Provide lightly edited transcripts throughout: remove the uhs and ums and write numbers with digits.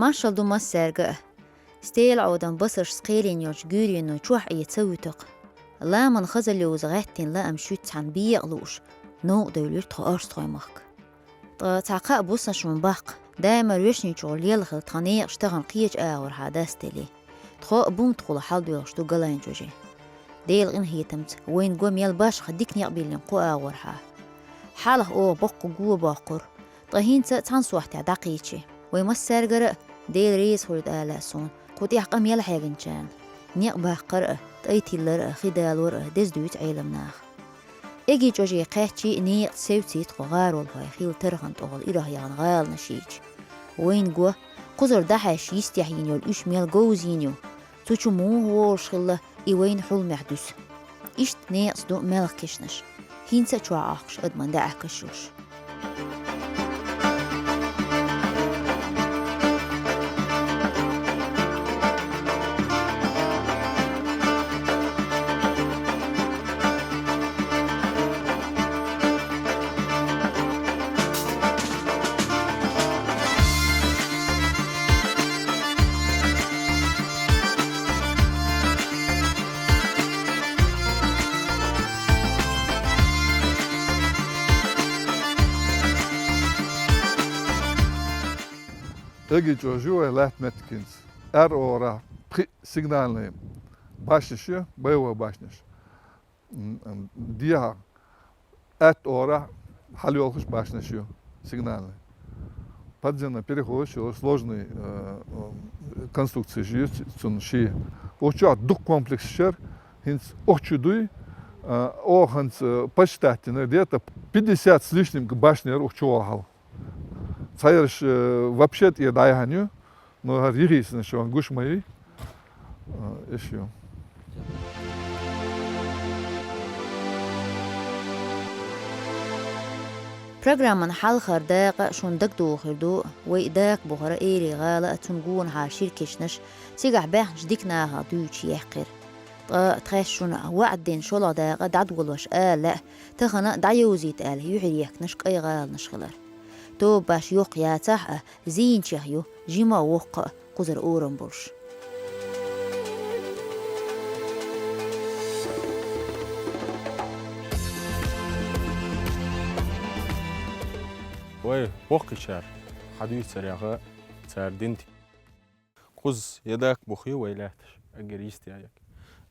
ماشال دو مسرقة ستيل عودن بصر سقيلين يوش جورينو تروح يتسويتق لا من خزل يوز غاتين لا أمشوت عن بيقلوش نو دولير تقارس طايمك تعقاء بوسنش من باق دايما ريشني شغل يلغل تغنيق اشتغن قيج آور حاداستلي تخاء بوم تقول حال بيغش دو قلين جوجي ديل إن هي تمت وين قوم يلباش خديك نيقبيل لنقو آورها حاله أو بقو قوة باقر طهين تانسوح تعدقيتشي ويمسر قرأ ديل ريس خلد آلاسون قوت يحقم يلحيقن جان نيق باقر تأيتي لرأ خدال ورأ دزدوت عيلمناخ إجي جوجي قاتشي نيق سوتي تغار والهاي خيل ترغن تغل إله يغن غال نشيج وين قوة قزر دحش يستحينيو الأش ميل جوزينيو توچو مو هو شغله إيوين حول محدوث إشت نيقص دو ملك كشنش هينسا چوا آخش أدمان دا أكشوش Egi çocuğu lat metkins. Ora signalnayım. Başlışı, bayıva başlış. Diya ора hali olmuş başlaşıyor. Signalны. Подземно переходящий сложной конструкции есть, цунши. Очень дух комплекс шер, хинц очудуй, оханц почитать, где-то 50 с лишним башнер учуахал. Цариш вообще-то я дайганю, но ририсен еще он гуш мои, еще. برنامج حلقة داق شون دك دو خردو ويداك بخرا إيري غالة تنقون حاشير كشنش تيجع باح جديكناها دوتش يحقر تخشون وعدين شولا داق دعدولوش لا تخنا دعيوزيت يحريك نشك أي غال نشغلر تو باش يوق يا تح زين شهيو جيما وق قزر أورن برش وي بوقي شار حديث سريعة سار دنتي قز يداك بوخي ويلاتش أجريستي عليك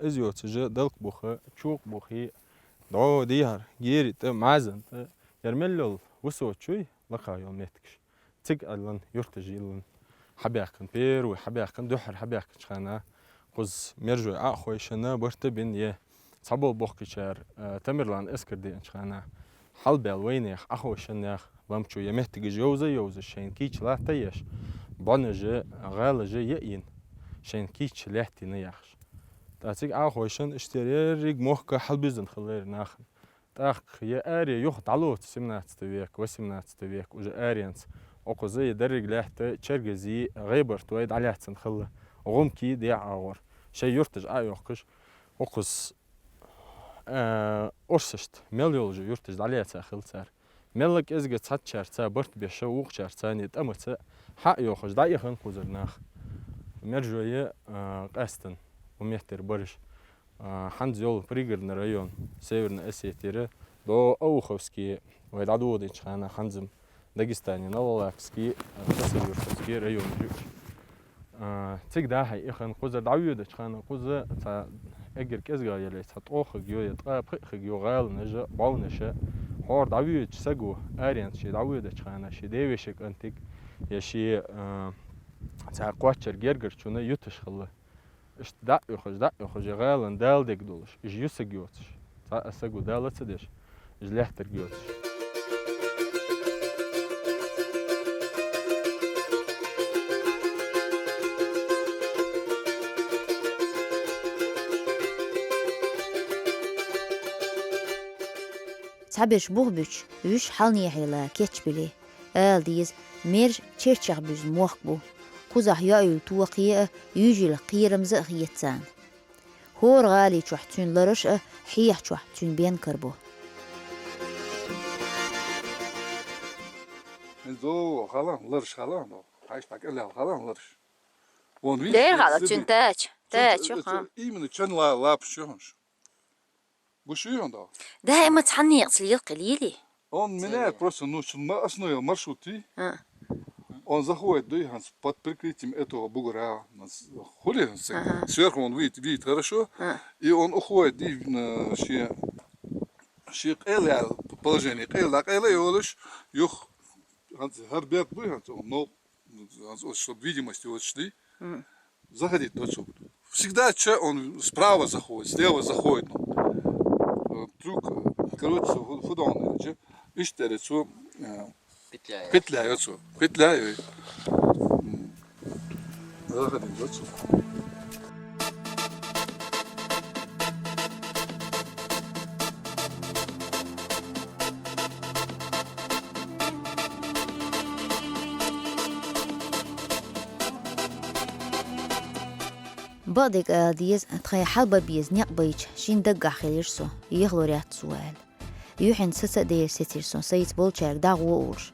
إزيو تجا دلك بوخي تشوق بوخي دعو ديار جيري معزن يرملل وسوت شوي لقى يوم نتكش تك ألن يرتجي لن حبيكن بير وحبيكن دحر حبيكن شخنا قز مرجو أخوي شنا برتبين يه صبوا بوقي شار تمرلان إسكر دي شخنا حلبل وينيخ أخوي شنيخ وامشو يمهتج جوزة شين كيش لا تيش بانجة غالجة يئين شين كيش لحتي نيخش تاتيك أخوشن اشتري ريج موخك حلبزن خلير ناخن تاخ يا أري يوخد علوت 17 18 ويك وجا أريانس أقوزي درج لحت تشرجزي غيبر تويد عليه تنخله وغم كي دي عور شي يرتج أيوخش أقوز أرسشت مليولج يرتج عليه تاخل سار ملك إزجت تشرتا برت بيشوق شرتا نيت أمتى حق يوخش دايخن قزرناخ مرجوية قاستن وميحتر برش حنزيول بريغرنا ريون سيورنا أسيتيرة دو أوخوسكي ويدعدو دي شخانا حنزم داغستاني نولاكسكي تسيورسكي ريون جوش تيك داحي إخن قزر دعويو دي شخانا قزر تا أجر كزغا يلي تطوخ جيو يتقابخ جيو غال نجا باو نشا هور دعويو تساقو آريان شي دعويو دي شخانا شي ديوشك أنتك يشي تا قواتشر جيرجر شونا يوتش خلا إش دا يخرج غالن دال ديك دولش إج يوسق يوتش تا أساقو دالة تدش إج لحتر يوتش تعبش بوغبش وش حالني حيلا كيتش بلي ديز مير تشيرشاغ بوز موخبو قزح يايل توقية يجي القيرم زخيتسان هور غالي تشوحتون لرش حيح تشوحتون بين كربو زو خلا لرش خلا hashtag kalanlar. Он видишь, Değer kalı çünteç. Teç yok ha. именно чан ла пшёнш. Бушуён да. دائما تحني يغسل قليلي. Он меняет просто основной маршруты. Он заходит, да, под прикрытием этого бугра. Хули, сверху он видит хорошо. И он уходит на положение. И он юх, гарбек, но чтобы видимости вот шли. Заходить тот сюда. Всегда он справа заходит, слева заходит. Трюк, короче, фудон, ищет лицо, петляется. Петляет. Заходить тот сюда. بعضك ديز تخي حلبة بيز نقبيش شين دقع خيرسو يغلو ريات سؤال يوحن سسا دير ستيرسو سيت بولشارك داغو أورش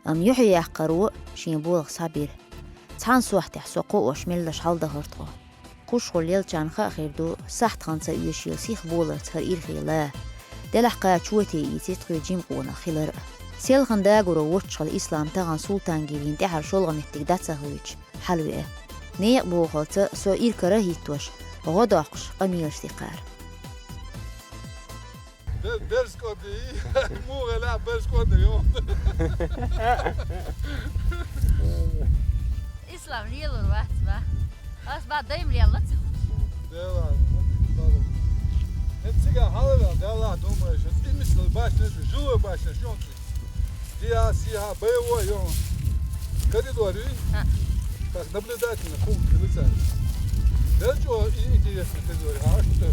يوحي يحقرو شين بولغ صابير تحان سوح تحسو قوش ملش حال دهرتو قوش خليل جان خاخير دو ساحت خانسا يوشيل سيخ بولغ تهر إير خيلا دلح قاچوتي يتيتخي جيم قونا خيلر سيل خنداغورو وچخل إسلام تغان سلطان جيلين تحر شولغ متقدات سهويج حلوه نيق بوخلت سو إير كراهيتوش غداقش قمير استقار Berskodi, mogen la berskodi joh. إسلام ريال الوقت با أس بعد دايم ريالات Dela, het siga halva, dela думаешь, ты мысли башня, живая башня, что ты? Я сия боевой ё. Коридоры. Так наблюдательно пункт лица. Да что интересно коридор, а что?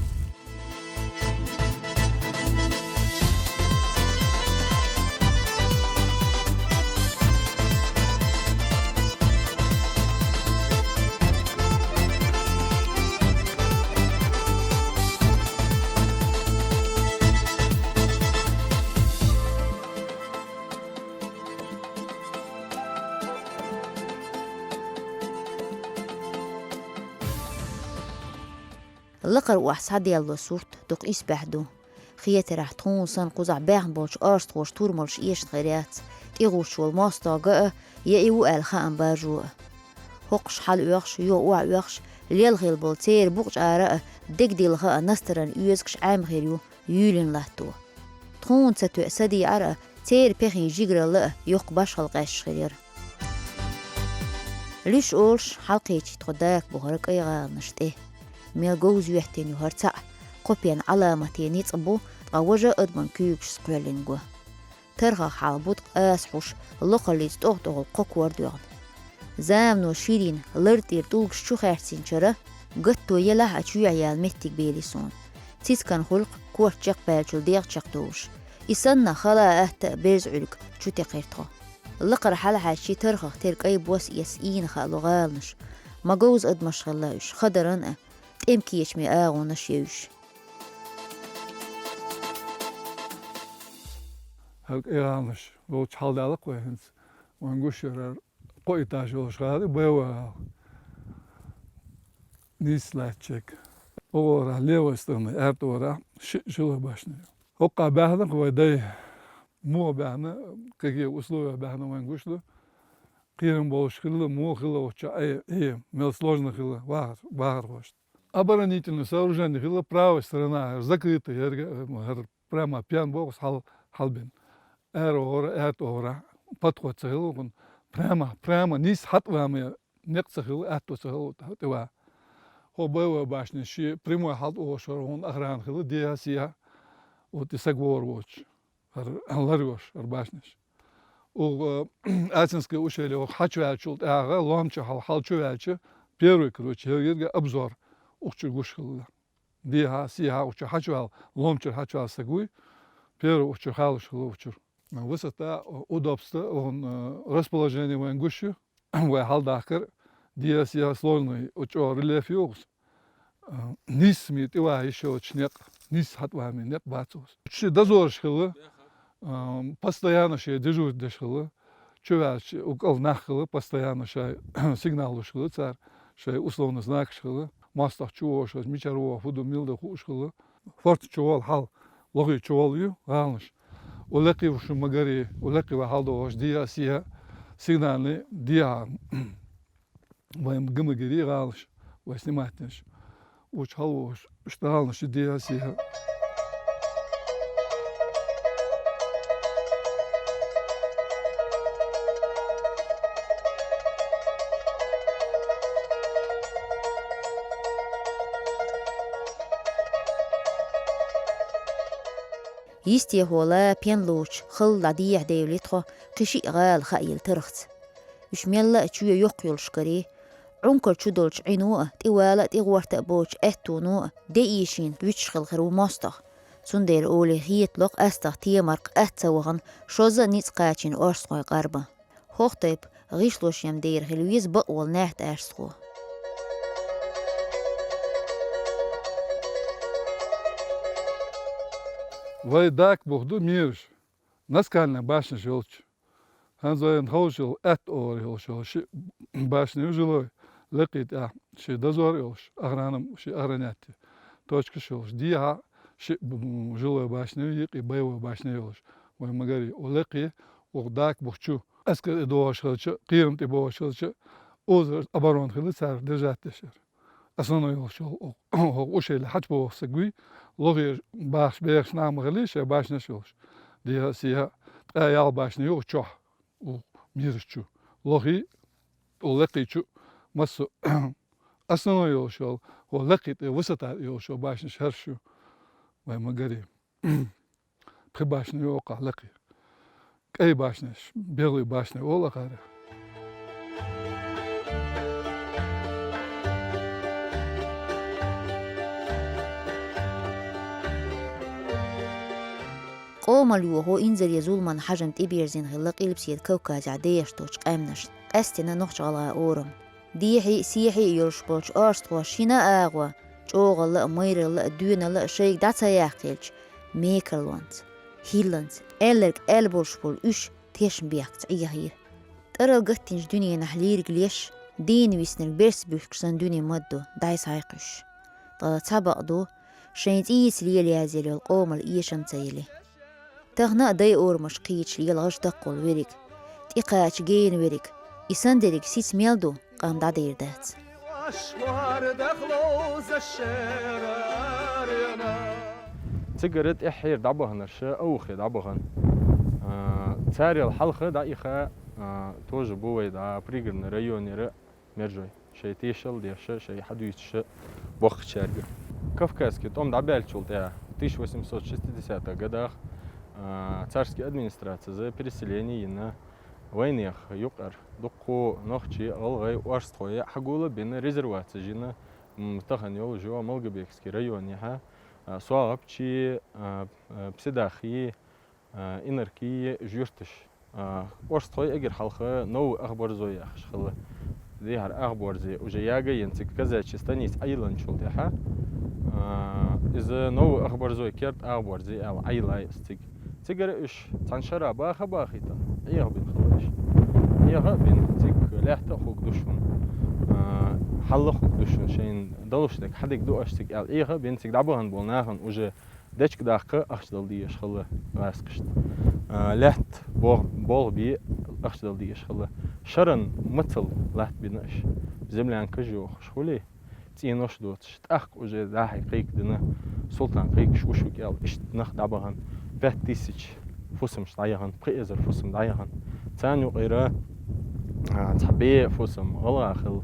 اللقر وحصاد يالله صورت دق إس بحدو خيات راح تخونسن قزع باهم بولش أرست خوش تور ملش إيش خيرات تيغوش والماستا جاء يأيو الخان باجو هقش حال ويخش يو ويخش ليل غيل بولتير بوقش آراء دق ديل غاء نسترن يوزكش عام غيريو يولين لاتو تخون ستو سدي عراء تير بيخي جيجر الله يوق باش خلقاش خير ليش أولش حلقيتي تخداك بغرق أيغا نشته ميل جوز يحتين يهرتع قبيان علامتين يتصبو تغوجة أدمن كيوكش سقرلينجو ترغى حالبوت أسحوش اللقا اللي تتوغتوغ القوك وردوغن زامنو شيرين لرتير طولكش شو خيرتين شرا قطو يلا أتشو عيال مهتك بيليسون تيت كان خلق كوش جاق بالجل ديغ جاق دوش إسانا خلا أهتا بيرز علق شو تقيرتو اللقا رحالة حاشي ترغى تيرك أي بوس يسئين خالو غالنش ما جوز أدمش خلاوش خدرن إمكيش مي آغونش يوش هلك إيرانش لو تحال دالك وهنس وانقشر قوي تاجوش غادي بيوا نيس لاتشك ورا ليوستن أرتورا شلو باشني وقع بعدك ودي مو بعنا كي أسلوب بعنا وانقشلو قيرن болш خلو مو خلو وچا أي مел сложно خلو واحد واشت оборонительное сооружение خلو правая сторона закрыта прямо пьян бокс халбин ора подход цехил прямо низ хатвами некцехил цехил това хобева башня ши прямой хат ошор он охран хил диасия вот и сагвор воч алларгош башняш о Атинское ущелье хачвачул ага ломча халчувача первый короче ерге обзор ухчу гушхил диасия ухчу хачвал ломча хачвал сагуй первый ухчу халшул ухчу высота удобства он расположение в Ингуши в Халдахар диасия сложный учо рельеф югс низ мит ива еще снег низ хатвами нет бацус дозор шхилы постоянно ще дежурит дешхилы чувач укол нахлы постоянно шай сигнал ушкылы цар шай условно знак шкылы мастах чуош мичарова фуду милда хушкылы форт чуол хал логи чуолю галныш улеки ушу магари улеки ва халдо ош дия сия сигнальный дия ваем гымагири галныш ва сниматнеш уч халош шталныш дия сия يستي هولا بين لوش خل لديه ديوليتخو قشي غال خايل ترخت وش ميلا تشويا يقيل شكري عنكر تشدولش عينوه تيوالا تيغورتا بوش اتونوه دييشين ويتشخل خرو ماستخ سندير أولي هيتلوق أستخ تيمارق أتسوغن شوزا نيتسقاتشين أرسقوي قربا هوختيب غيشلوش يمدير خلويز بقوال ناحت أرسقو Вай дак бухду мирш. Наскальна башня жилч. Ханзоен хоушил эт ор hilшил ши башня жилой. Лакит ши дозор илш. Агранам ши агранятти. Точка шилш. Диха ши жилой башня и боевой башня илш. Вай магари улаки угдак бухчу. Аскер дош хилча қиым ти бош хилча. Озер оборон хилцар держаттешер. Основной илшил. Ушел хач босагуй. لغير باش بيرش نعم غليش باش نشوش دي سيها تقايال باش نيو تشوح وميرشو لغي ولقي تشو مسو أصلا يوشو ولقي وسط يوشو باش نشهرشو وي مقري بخي باش نيو وقع لقي كأي باش نش بيغلي باش نيو ولا غيره قوم اليوهو إنزل يزول من حجم تبيرزين غلق إلبسيد كوكاز عديش توش قامنش أستنا نخش على أورم ديحي سيحي يرشبوش أرستوا شينا آغوا جوغ لا مير لا دونا لا شيك داتا ياقيلش ميكرلوانت هيلانت ألرك ألبولشبول إش تيشن بيقت عيهير ترى القتنج دنيا نحلير قليش دين ويسنر بيرس بيكسن دنيا مدو دايس هايقش طلع دو شينت إيس ليلي هزيلي القوم الإيشن تيلي تغنى داي أورمش قيتش ليال غش دقول ويريك تيقاش جين ويريك يسندريك سيس ميلدو قام دا دير دات تقرد إحير دعبهن الشا أوخي دعبهن تاري الحلقة دا إخا توج بوي دا بريقرن ريوني رأ مرجوي شي تيشل ديشا شي حدويتش بوخ شارقة كافكاسكي توم دعبالشول تاع 1860 годах царские администрации за переселение на войнах юкар докко нохчи алгай уарстхоя хагула бин резервация жина мтаханьол жо Малгобекский район яха суагапчи пседахи инарки жюртыш уарстхой эгер халха нов ахбар зоя хшхла дихар ахбар зе уже яга янцик казачи станиц айланчул яха из нов ахбар зой керт ахбар зе айлай стик تقرأ إيش تنشرها باخيتا إيه بين خلاص إيه بين تك لا تأخذ دوشون حل أخذ دوشون شين دلوش تك حدك دو أشتك إيه بين تك دعبهن بولناهن وجه دتك داقة أخذ دلديش خلا راسكشت لحت بول بي أخذ دلديش خلا شرن مثل لحت بيناش زملان كجو شولي تينوش دوتش تأخ وجه داحي قيك دنا سلطان قيك شو كيال إيش نخ دعبهن 5000 فوسم شطايهن بقيزر فوسم دايهن تانيو غيره تحبيه فوسم غلا خل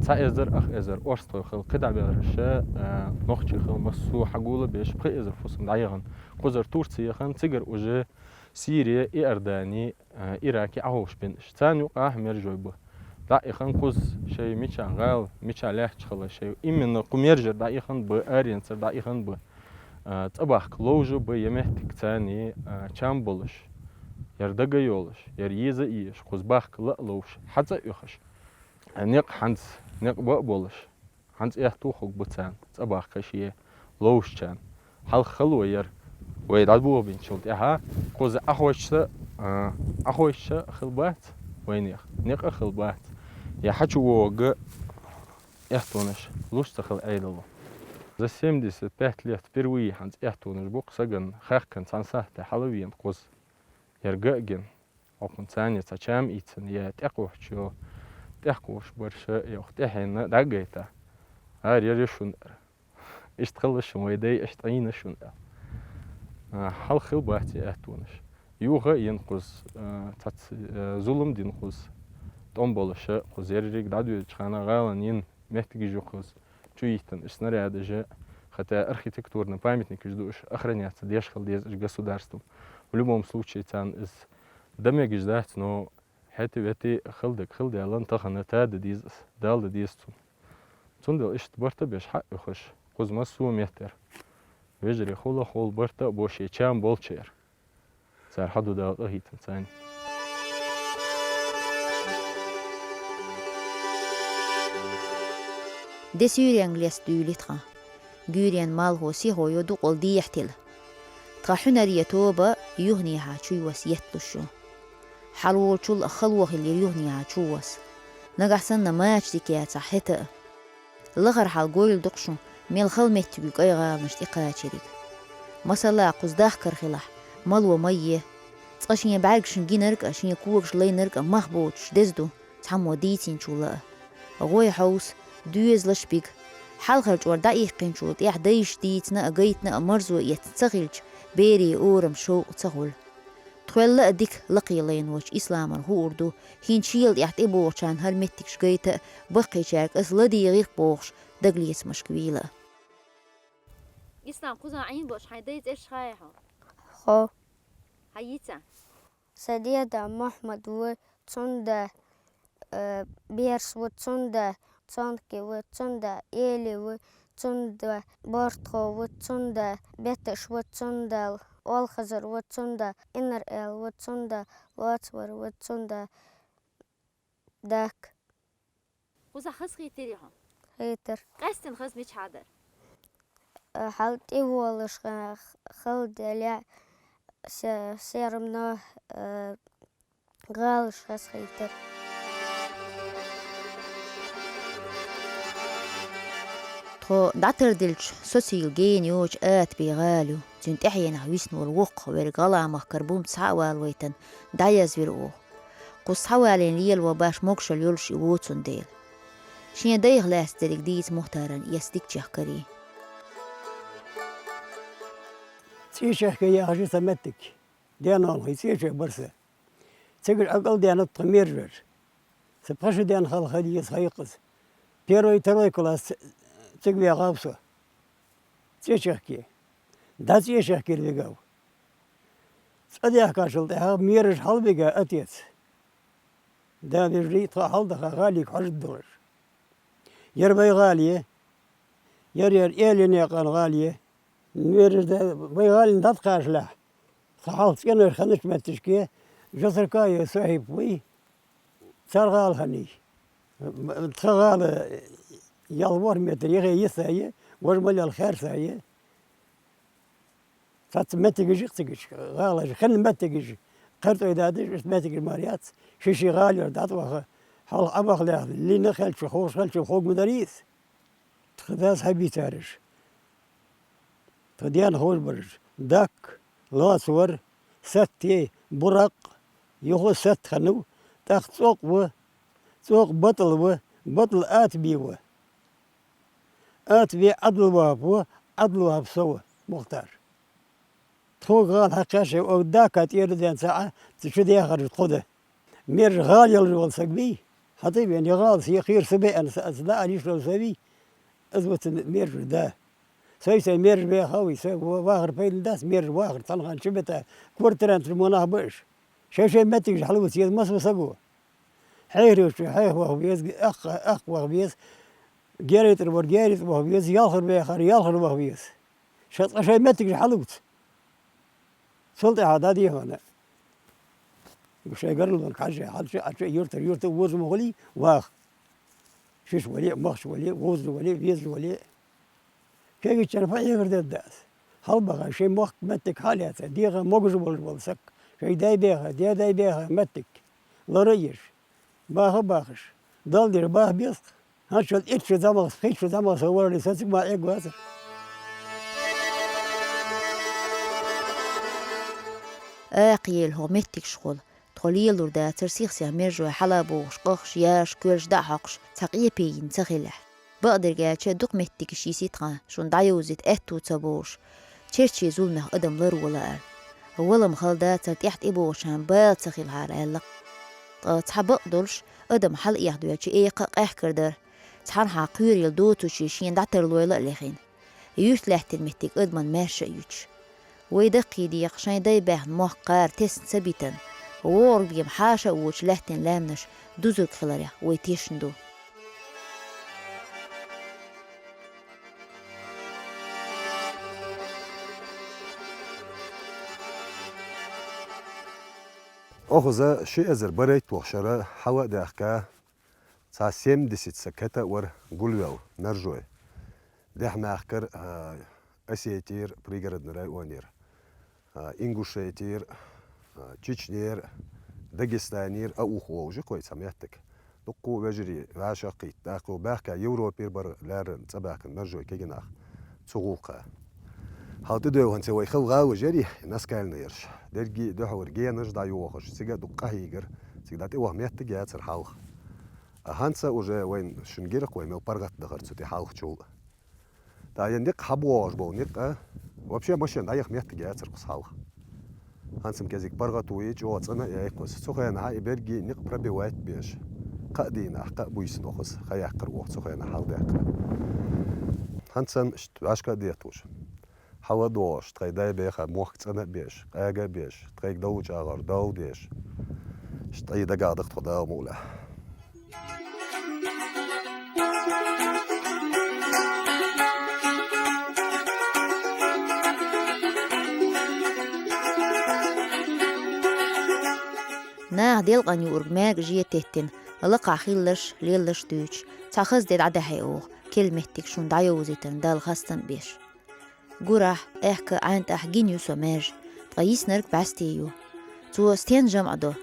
تايزر أخ إزر أرستو خل قدع بيرشة نخشي خل مسو حقوله بيش بقيزر فوسم دايهن قزر تورسي خن تجر وجه سوريا إرداني إراكي عهوش بينش تانيو قاه مرجوي به دايخن قز شيء ميشا غال ميشا لحش خل شيء إمن قميرجر دايخن بأرينسر دايخن به تباح كلوجو بيمحتك تاني كم بولش يردقة يولش يريزة إيش خزباح كلا لوش حتى يخش نق حنس نق بولش حنس إيه توخك بتان تباح كشيء لوش كان حال خلوة ير ويدعد بوه بين شلت إها قوز أخوش خلبات وين نيق خلبات يا حشو ووق إحتونش لوش تخل أيدلو ذا سيم ديس بيت ليت بيروي هانز إحتونش بوق سجن خاكن سانسات حلوين قوز يرجعن أكون ثانية تشام إيتن يا تقوح شو تحكوش برشة يختحين دقيتا هار يريشون اشتغلش ويدي اشتعين شون حال خلباتي احتونش يوغا ينقص تات ظلم دينقص تنبولش قوز يريك دادو تشخانا غالان ين محتاج جوقوز чуитен снаряды же, хотя архитектурный памятник ждешь охраняться дешхал государством. В любом случае тян из дамеги ждать, но это хилди алан тахана тады диз далды дизцун. Цундел ишт барта беш хак юхаш кузма су метр. Вежери хула хол барта боши чам болчер. Сар хаду дал ахитен цань. Det Syrien gles dylitra. Gyrien malhosi hoyo du qol diyahtil. Trahunariya toba yuhniha chuwas yetlushu. Halwolchul khalwah اللي yuhniha chuwas. Nagasanna maach dikiyat sahita. Lagar hal goyl duqshu mel khalmettiguk aygalnish iqachirik. Masala quzdah karkhilah malwa mayye. Tsqashin bargshin ginark ashin kuwaksh laynark mahbotsh desdu tamwa ditin chula. Goy haus دوز لشبيك حلقرج ور دقيقين شوط دايش ديتنا أجيتنا أمرزو يتسغلج بيري أورم شو تسغل تخيل أديك لقي لين وش إسلام هو أردو هين شيل يحتبو كان هرمتكش جيتا بقي شارك أصلدي غير بوخش دقليس مشكويلة إسلام قوزا عين بوش حيدايت إيش خايحة خو حييتا سديدا محمد وتسندا بيرس وتسندا تسندكي وتسندا إيلي وتسندا بارتخو وتسندا بيتش وتسندا والخزر وتسندا إنر إل وتسندا واتور وتسندا داك قوزا خز خيتريها هيتر قاستن خز ميش حادر حالت إيوالش خلد لا سيرمنا غالش خز هيتر دعتر دلش سوسيل جين يوج بيغالو تنت احيانا ويسنو الوق ورقالا مخكربوم تسعوال ويتن دايز ويرقو قص حوالين ليل وباش موكش اليولش يووتسون ديل شين دايغ لاس ديك ديت مختارن يستيك جهكري تيشيخ كي هاشي سمتك ديانون هي تيشيخ برسة تقول أقل ديانة تميرجر سبقش ديان خليس هيقز بيروي تروي كلاس تقوي غابسو تيشيخكي دا تيشيخكي اللي صديح كاشلت ها ميرج حلبقى أتيت دا بيجري حلدخ غاليك حج الدولار يربي غالية يرير إيلين يقان غالية ميرج دا بي غالي ندقاش له صحالت كنر خنش متشكي جسر كاية صاحب وي صار غال خني تغال يالور متر يغي يسايا ورمال الخير سايا فات متجيش تجيش غالج خن متجيش قرطو يدادش متجيش ماريات شيشي غالي دات واخ حال ابخ له اللي نخل شو خوش خل شو خوك مدريس تخداس حبي تارش تديان خوش برج داك لاسور ستي برق يخو ست خنو تاخ سوق بطل بطل آت بي عدل واب سوا مختار تخوك غال حقاشي او داكات يردين ساعة تشدي اخر القدة مير غال يلجوال سقبي حطيب يعني غال سيخير سبي انا لا انيش لو سبي اثبت مير دا سوي مير بي خاوي سوي واخر بين داس مير واخر طلعان شبته كورتران المناه بش شي ما تيجي حلوة سيد مصر سقوه حيري حيه وهبيز اخ وهبيز جاريت الورجاريت وهبيز يالخر بيخر يالخر وهبيز شي ما تيجي حلوت سلطة عدادي هنا شي قرل حاجة يرتر ووز مغلي واخ شيش ولي مخش ولي ووز ولي بيز ولي كيف كان فاي غير الداس halbaga şey muhak mettik haliyata. Diye mogucu bolsak. Şey day beha mettik. Larayır. Baha bakış. Dal dir bah biz. Ha şu iç şu zaman hiç şu zaman sonra sesik ma egwaz. قيل هو متك شغل تقليل دا ترسيخ سيا ميرجو حلبوش قخش ياش كلش دا حقش تقية بيين تغيلح بقدر جاتشا دوق متك شيسي تغا شون دايوزيت اتو تبوش تشيرشي زولمه قدم لر ولا ولا مخلدا ترتيحت إبوش هم بال تغيل هارالق تحبق دولش قدم حل يحدو ياتشي ايقا قيح كردر تحان حاقير يلدو توشيشين دعتر لويلا لخين يوش لحت المتك قدمان ماشا يوش ويدقي ديق شاين داي باه موقار تسن سبيتن وور بيم حاشا ووش لحتن لامنش دوزوك خلاريا ويتيشندو أخذ شيء أزر بريت وخشرة حوا داخكا ساسيم ديسيت سكتا ور قوليو نرجوي ديح ما أخكر أسيتير بريغرد نراي وانير إنغوشيتير تشيشنير داغستانير أوخو وجي كويس سمعتك دقو وجري عاشقيت داخو باخكا يوروبير بر لارن تباك نرجوي كيجناخ سوقوقا هاتدو هنسي ويخو غاو جري ناس كالنا يرش درجي دحور جي نرجع يوخش سيجا دقة هيجر سيجا تي وهميت جات سر حاوخ هانسا وجا وين شنجيرق وين مبرغت دغرت ستي حاوخ شو تا يندق حبواش بو نق وبشي مشين ايخ ميت جات سر قصاوخ هانسم كازيك برغت ويج او صنا يايكوس سوخينا هاي برجي نق بربي وايت بيش قدينا حق بويس نوخس خياقر وقت سوخينا حال داك هانسم اشكا ديتوش حوا دوش تغي داي بيخا موخ تسنة بيش قاقا بيش تغيك دوج اغار دو ديش شتاي دا قاعدق تغدا مولا ناه ديل قاني أورجماج جيه تهتن لقع خيلش ليلش دوش تاخذ ديد عدا حيوخ كلمتك شون دايوزيتن دال خاستن بيش قراح احكا عند احجين يوسو ماج تغيس نرك باستيو تو ستين جمعدو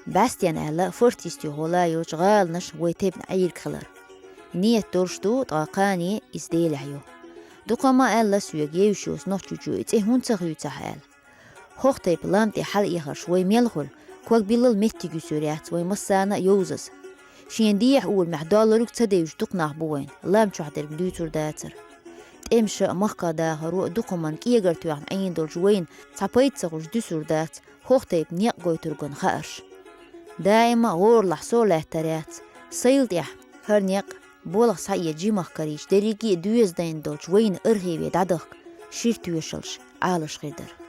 باستيان الا فرتيستيو هولايو شغال نش ويتبن عير كخلر نية تورشتو تغاقاني ازديلحيو دوكا ما الا سويجيوشوس نوشجو اتهون تغيو تحال خوختي بلامتي حل ايخر شوي ميلخل كوك بيلل متيجو سوريات ويمسانا يوزس شين ديح اول محدالروك تديوش دوقناح بوين لام شحدر بدوتور داتر امشى مخا دا هرو دوقمان كيغرتو عن عين دول جوين تعبيت سغوش دوسور دات خوختيب نيق قويترغن خارش دائما غور لحصول احتريات سيلتيح هرنيق بولغ سعية جيمخ كريش دريقي دويز دين دول جوين ارهيبي دادخ شيرتو يشلش عالش غيدر